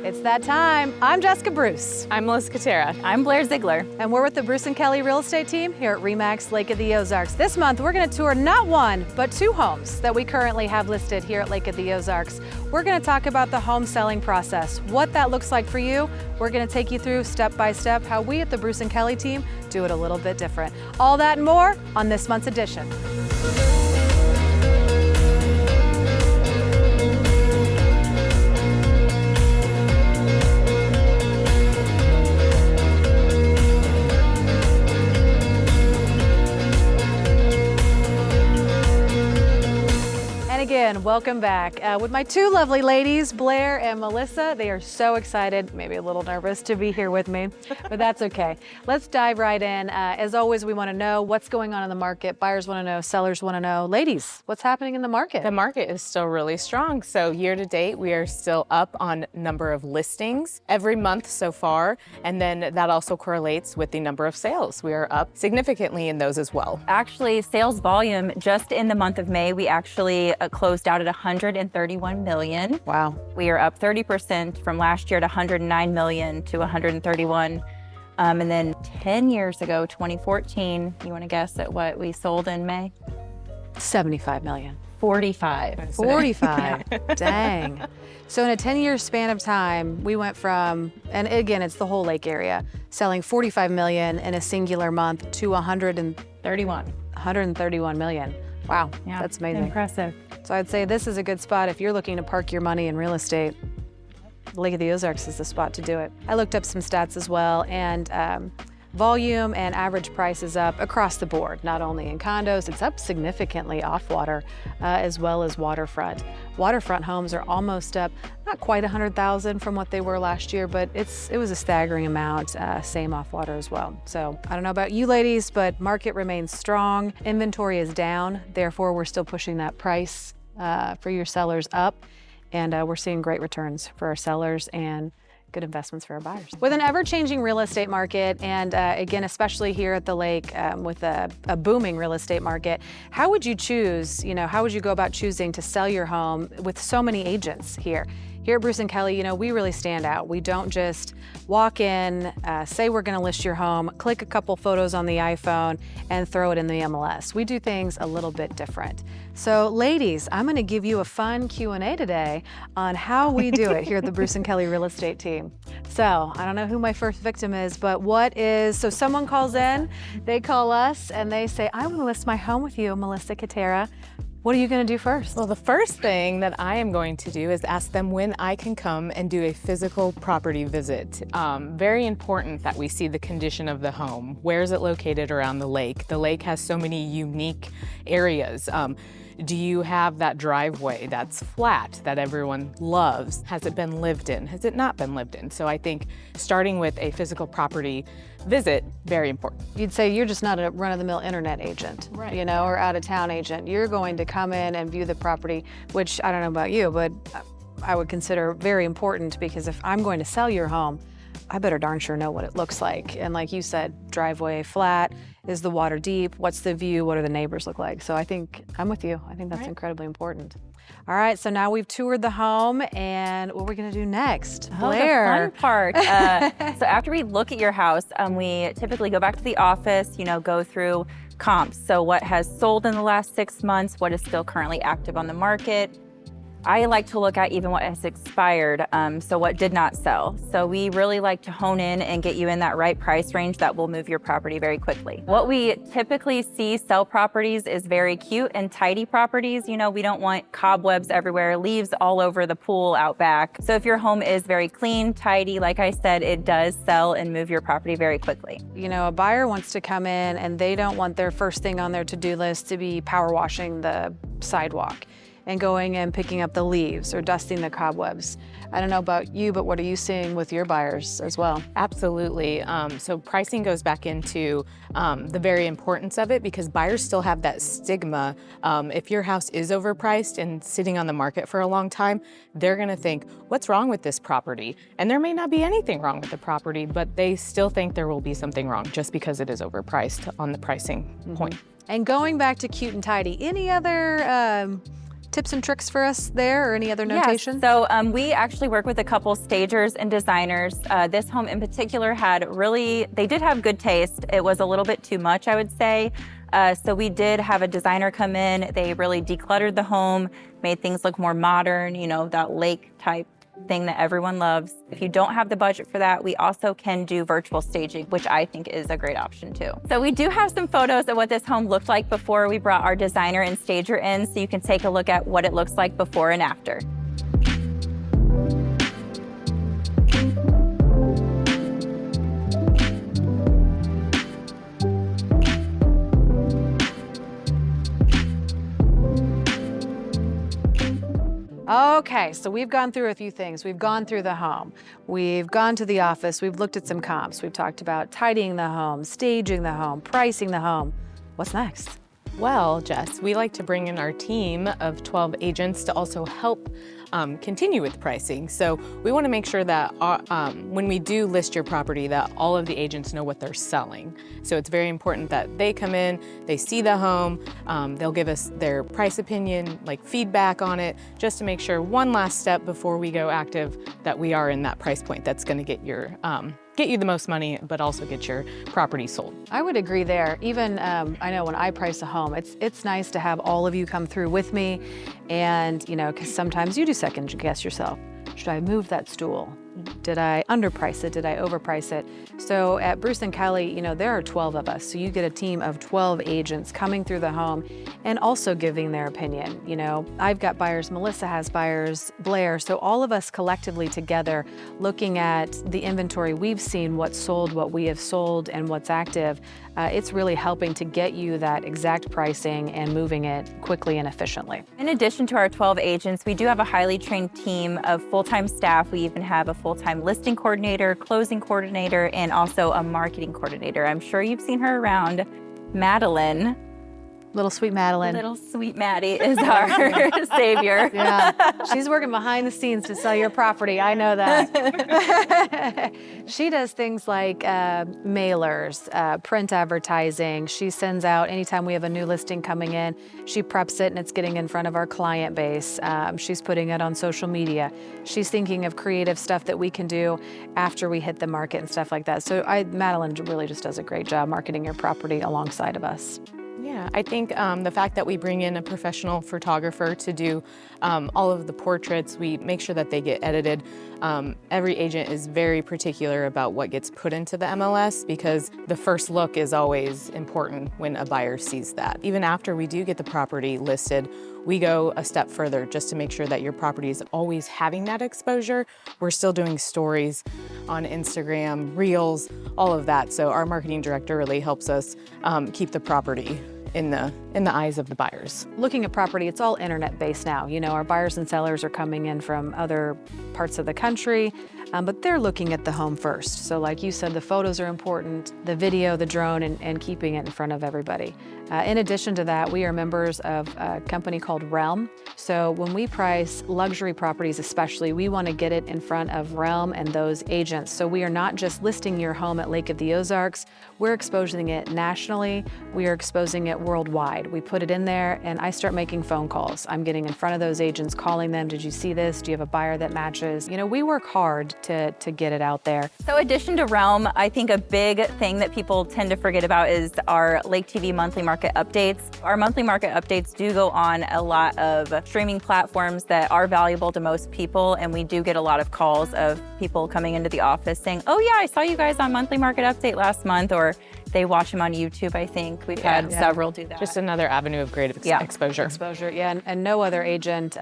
It's that time. I'm Jessica Bruce. I'm Melissa Katera. I'm Blair Ziegler. And we're with the Bruce and Kelly real estate team here at RE/MAX Lake of the Ozarks. This month, we're going to tour not one, but two homes that we currently have listed here at Lake of the Ozarks. We're going to talk about the home selling process, what that looks like for you. We're going to take you through step by step how we at the Bruce and Kelly team do it a little bit different. All that and more on this month's edition. Again, welcome back with my two lovely ladies, Blair and Melissa. They are so excited, maybe a little nervous to be here with me, but that's okay. Let's dive right in. As always, we want to know what's going on in the market. Buyers want to know, sellers want to know. Ladies, what's happening in the market? The market is still really strong. So year to date, we are still up on number of listings every month so far. And then that also correlates with the number of sales. We are up significantly in those as well. Actually, sales volume just in the month of May, we actually closed out at 131 million. Wow. We are up 30% from last year at 109 million to 131. And then 10 years ago, 2014, you want to guess at what we sold in May? 75 million. 45. 45. Dang. So in a 10-year span of time, we went from, and again, it's the whole lake area, selling 45 million in a singular month to 131 million. Wow, yeah, that's amazing. Impressive. So I'd say this is a good spot if you're looking to park your money in real estate. Lake of the Ozarks is the spot to do it. I looked up some stats as well, and volume and average price is up across the board, not only in condos, it's up significantly off water as well as waterfront. Waterfront homes are almost up, not quite 100,000 from what they were last year, but it was a staggering amount, same off water as well. So I don't know about you ladies, but market remains strong. Inventory is down, therefore we're still pushing that price for your sellers up, and we're seeing great returns for our sellers and good investments for our buyers. With an ever-changing real estate market, and again, especially here at the lake with a booming real estate market, how would you choose, how would you go about choosing to sell your home with so many agents here? Here at Bruce and Kelly, we really stand out. We don't just walk in, say we're gonna list your home, click a couple photos on the iPhone, and throw it in the MLS. We do things a little bit different. So ladies, I'm gonna give you a fun Q&A today on how we do it here at the Bruce and Kelly real estate team. So I don't know who my first victim is, but so someone calls in, they call us, and they say, I wanna list my home with you, Melissa Katera. What are you going to do first? Well, the first thing that I am going to do is ask them when I can come and do a physical property visit. Very important that we see the condition of the home. Where is it located around the lake? The lake has so many unique areas. Do you have that driveway that's flat that everyone loves? Has it been lived in? Has it not been lived in? So I think starting with a physical property visit, very important. You'd say you're just not a run-of-the-mill internet agent, right, or out-of-town agent. You're going to come in and view the property, which I don't know about you, but I would consider very important, because if I'm going to sell your home, I better darn sure know what it looks like. And like you said, driveway flat, is the water deep? What's the view? What do the neighbors look like? So I think I'm with you. I think that's incredibly important. All right, so now we've toured the home, and what are we gonna do next? Blair. The fun part. So after we look at your house, we typically go back to the office, go through comps. So what has sold in the last 6 months, what is still currently active on the market. I like to look at even what has expired, so what did not sell. So we really like to hone in and get you in that right price range that will move your property very quickly. What we typically see sell properties is very cute and tidy properties. We don't want cobwebs everywhere, leaves all over the pool out back. So if your home is very clean, tidy, like I said, it does sell and move your property very quickly. A buyer wants to come in and they don't want their first thing on their to-do list to be power washing the sidewalk and going and picking up the leaves or dusting the cobwebs. I don't know about you, but what are you seeing with your buyers as well? Absolutely. So pricing goes back into the very importance of it, because buyers still have that stigma. If your house is overpriced and sitting on the market for a long time, they're gonna think, what's wrong with this property? And there may not be anything wrong with the property, but they still think there will be something wrong just because it is overpriced on the pricing point. And going back to cute and tidy, any other tips and tricks for us there, or any other notation? Yes. So we actually work with a couple stagers and designers. This home in particular they did have good taste. It was a little bit too much, I would say. So we did have a designer come in. They really decluttered the home, made things look more modern, that lake type thing that everyone loves. If you don't have the budget for that, we also can do virtual staging, which I think is a great option too. So we do have some photos of what this home looked like before we brought our designer and stager in, so you can take a look at what it looks like before and after. Okay, so we've gone through a few things. We've gone through the home. We've gone to the office. We've looked at some comps. We've talked about tidying the home, staging the home, pricing the home. What's next? Well, Jess, we like to bring in our team of 12 agents to also help continue with pricing. So we want to make sure that when we do list your property, that all of the agents know what they're selling. So it's very important that they come in, they see the home, they'll give us their price opinion, like feedback on it, just to make sure one last step before we go active that we are in that price point that's going to get you the most money, but also get your property sold. I would agree there. Even I know when I price a home, it's nice to have all of you come through with me, and because sometimes you do second guess yourself. Should I move that stool? Did I underprice it? Did I overprice it? So at Bruce & Kelly, there are 12 of us. So you get a team of 12 agents coming through the home and also giving their opinion. I've got buyers, Melissa has buyers, Blair. So all of us collectively together looking at the inventory we've seen, what's sold, what we have sold, and what's active. It's really helping to get you that exact pricing and moving it quickly and efficiently. In addition to our 12 agents, we do have a highly trained team of full-time staff. We even have a full-time listing coordinator, closing coordinator, and also a marketing coordinator. I'm sure you've seen her around. Madeline. Little sweet Madeline. Little sweet Maddie is our savior. Yeah, she's working behind the scenes to sell your property. I know that. She does things like mailers, print advertising. She sends out anytime we have a new listing coming in. She preps it and it's getting in front of our client base. She's putting it on social media. She's thinking of creative stuff that we can do after we hit the market and stuff like that. So Madeline really just does a great job marketing your property alongside of us. Yeah, I think the fact that we bring in a professional photographer to do all of the portraits, we make sure that they get edited. Every agent is very particular about what gets put into the MLS because the first look is always important when a buyer sees that. Even after we do get the property listed, we go a step further just to make sure that your property is always having that exposure. We're still doing stories on Instagram, Reels, all of that. So our marketing director really helps us keep the property in the eyes of the buyers. Looking at property, it's all internet-based now. Our buyers and sellers are coming in from other parts of the country, but they're looking at the home first. So like you said, the photos are important, the video, the drone, and keeping it in front of everybody. In addition to that, we are members of a company called Realm. So when we price luxury properties especially, we want to get it in front of Realm and those agents. So we are not just listing your home at Lake of the Ozarks, we're exposing it nationally, we are exposing it worldwide. We put it in there and I start making phone calls. I'm getting in front of those agents, calling them, did you see this? Do you have a buyer that matches? We work hard to get it out there. So in addition to Realm, I think a big thing that people tend to forget about is our Lake TV monthly market updates. Our monthly market updates do go on a lot of streaming platforms that are valuable to most people, and we do get a lot of calls of people coming into the office saying, oh yeah, I saw you guys on monthly market update last month, or they watch them on YouTube, I think. We've had several do that. Just another avenue of great exposure. Exposure, yeah, and no other agent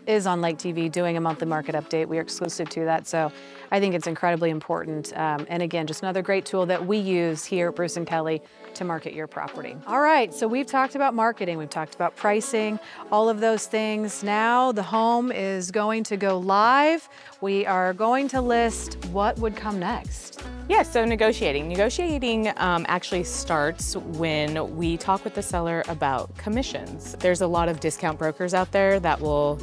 is on Lake TV doing a monthly market update. We are exclusive to that, so I think it's incredibly important. And again, just another great tool that we use here at Bruce & Kelly to market your property. All right, so we've talked about marketing, we've talked about pricing, all of those things. Now the home is going to go live. We are going to list what would come next. Yeah, so negotiating. Negotiating actually starts when we talk with the seller about commissions. There's a lot of discount brokers out there that will,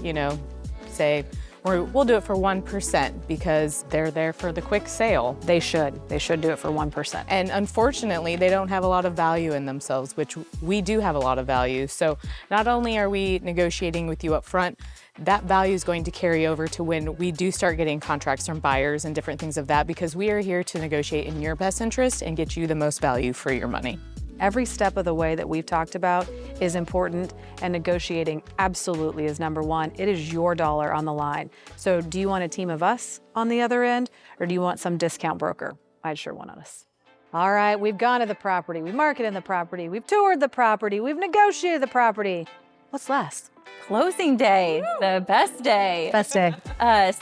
say, or we'll do it for 1% because they're there for the quick sale. They should do it for 1%. And unfortunately, they don't have a lot of value in themselves, which we do have a lot of value. So not only are we negotiating with you up front, that value is going to carry over to when we do start getting contracts from buyers and different things of that, because we are here to negotiate in your best interest and get you the most value for your money. Every step of the way that we've talked about is important, and negotiating absolutely is number one. It is your dollar on the line. So do you want a team of us on the other end, or do you want some discount broker? I'd sure want us. All right, we've gone to the property, we've marketed the property, we've toured the property, we've negotiated the property. What's last? Closing day, the best day. Best day.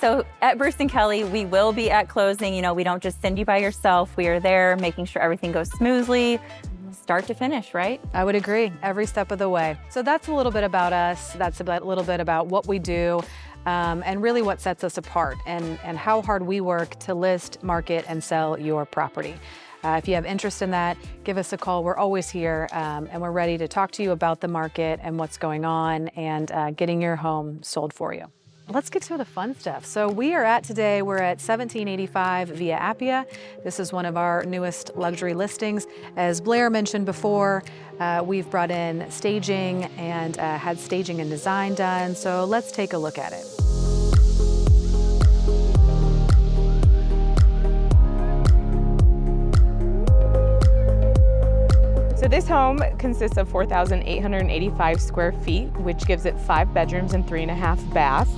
So at Bruce & Kelly, we will be at closing. You know, we don't just send you by yourself. We are there making sure everything goes smoothly, start to finish, right? I would agree, every step of the way. So that's a little bit about us. That's a little bit about what we do, and really what sets us apart, and how hard we work to list, market, and sell your property. If you have interest in that, give us a call. We're always here, and we're ready to talk to you about the market and what's going on, and getting your home sold for you. Let's get to the fun stuff. So we're at 1785 Via Appia. This is one of our newest luxury listings. As Blair mentioned before, we've brought in staging and had staging and design done. So let's take a look at it. So this home consists of 4,885 square feet, which gives it 5 bedrooms and 3.5 baths.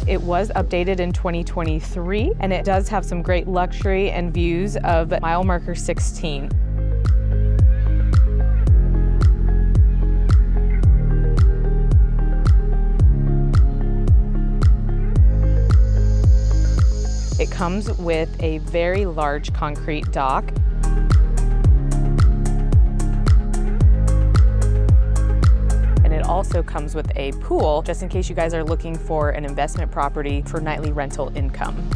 It was updated in 2023, and it does have some great luxury and views of mile marker 16. It comes with a very large concrete dock. It also comes with a pool, just in case you guys are looking for an investment property for nightly rental income.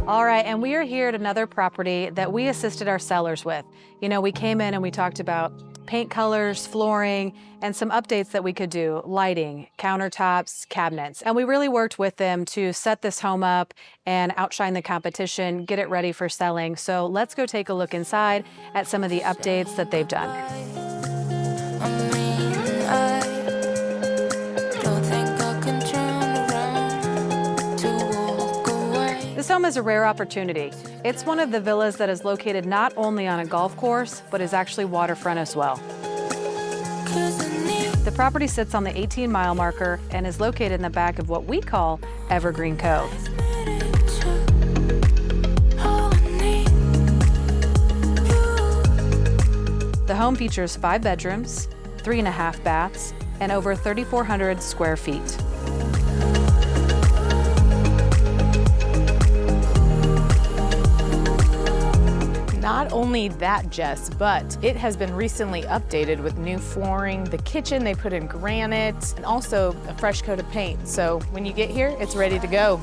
All right, and we are here at another property that we assisted our sellers with. You know, we came in and we talked about paint colors, flooring, and some updates that we could do, lighting, countertops, cabinets. And we really worked with them to set this home up and outshine the competition, get it ready for selling. So let's go take a look inside at some of the updates that they've done. This home is a rare opportunity. It's one of the villas that is located not only on a golf course, but is actually waterfront as well. The property sits on the 18-mile marker and is located in the back of what we call Evergreen Cove. The home features 5 bedrooms, 3.5 baths, and over 3,400 square feet. Not only that, Jess, but it has been recently updated with new flooring. The kitchen, they put in granite, and also a fresh coat of paint. So when you get here, it's ready to go.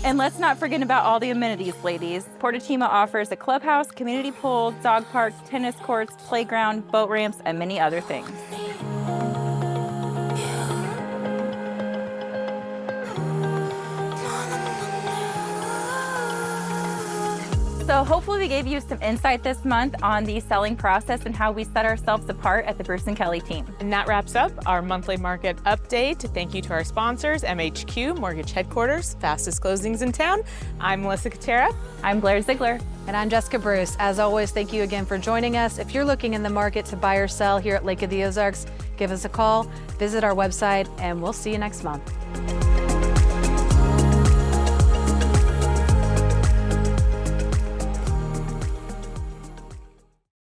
And let's not forget about all the amenities, ladies. Portatima offers a clubhouse, community pool, dog park, tennis courts, playground, boat ramps, and many other things. So hopefully we gave you some insight this month on the selling process and how we set ourselves apart at the Bruce and Kelly team. And that wraps up our monthly market update. Thank you to our sponsors, MHQ, Mortgage Headquarters, fastest closings in town. I'm Melissa Katera. I'm Blair Ziegler. And I'm Jessica Bruce. As always, thank you again for joining us. If you're looking in the market to buy or sell here at Lake of the Ozarks, give us a call, visit our website, and we'll see you next month.